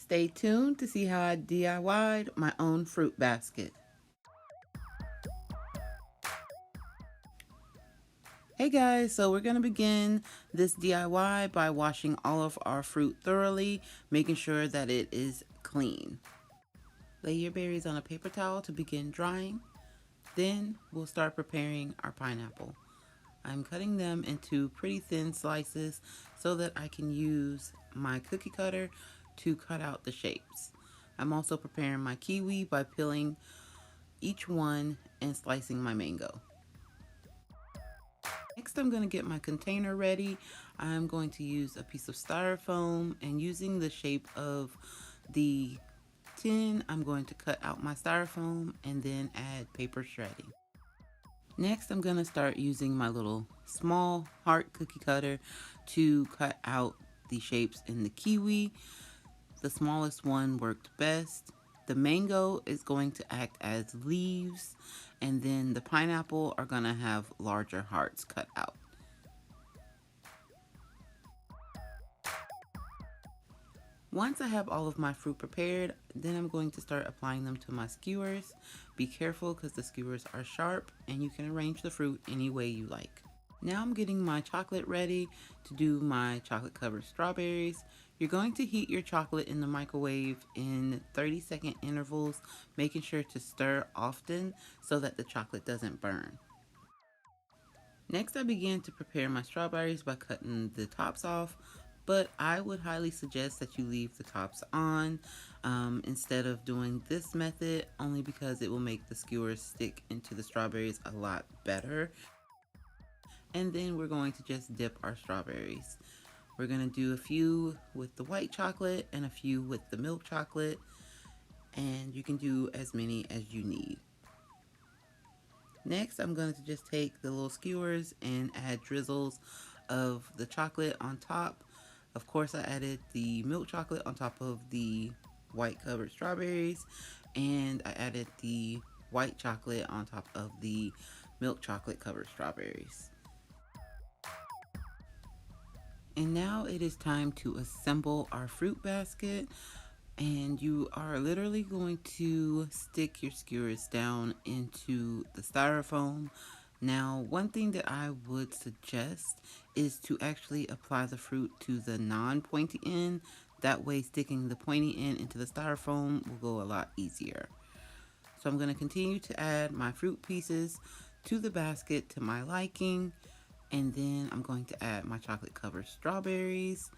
Stay tuned to see how I DIY'd my own fruit basket. Hey guys, so we're going to begin this DIY by washing all of our fruit thoroughly, making sure that it is clean. Lay your berries on a paper towel to begin drying. Then we'll start preparing our pineapple. I'm cutting them into pretty thin slices so that I can use my cookie cutter to cut out the shapes. I'm also preparing my kiwi by peeling each one and slicing my mango. Next, I'm going to get my container ready. I'm going to use a piece of styrofoam, and using the shape of the tin, I'm going to cut out my styrofoam and then add paper shredding. Next, I'm going to start using my little small heart cookie cutter to cut out the shapes in the kiwi. The smallest one worked best. The mango is going to act as leaves, and then the pineapple are going to have larger hearts cut out. Once I have all of my fruit prepared, then I'm going to start applying them to my skewers. Be careful because the skewers are sharp and you can arrange the fruit any way you like. Now I'm getting my chocolate ready to do my chocolate covered strawberries. You're going to heat your chocolate in the microwave in 30-second intervals, making sure to stir often so that the chocolate doesn't burn. Next, I began to prepare my strawberries by cutting the tops off, but I would highly suggest that you leave the tops on instead of doing this method, only because it will make the skewers stick into the strawberries a lot better. And then we're going to just dip our strawberries. We're going to do a few with the white chocolate and a few with the milk chocolate, and you can do as many as you need. Next, I'm going to just take the little skewers and add drizzles of the chocolate on top. Of course, I added the milk chocolate on top of the white covered strawberries, and I added the white chocolate on top of the milk chocolate covered strawberries. And now it is time to assemble our fruit basket, and you are literally going to stick your skewers down into the styrofoam. Now, one thing that I would suggest is to actually apply the fruit to the non-pointy end. That way, sticking the pointy end into the styrofoam will go a lot easier. So I'm going to continue to add my fruit pieces to the basket to my liking. And then I'm going to add my chocolate covered strawberries.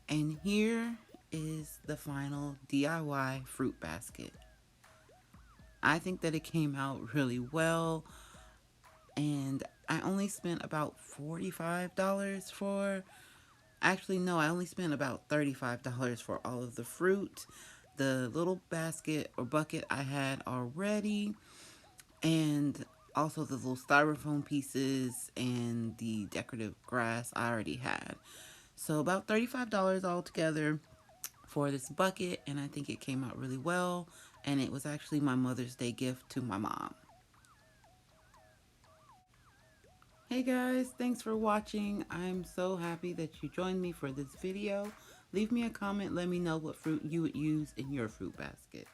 And here is the final DIY fruit basket. I think that it came out really well, and I only spent about $45 for, actually no, I only spent about $35 for all of the fruit, the little basket or bucket I had already, and also the little styrofoam pieces and the decorative grass I already had. So about $35 altogether for this bucket, and I think it came out really well, and it was actually my Mother's Day gift to my mom. Hey guys, thanks for watching. I'm so happy that you joined me for this video. Leave me a comment, let me know what fruit you would use in your fruit basket.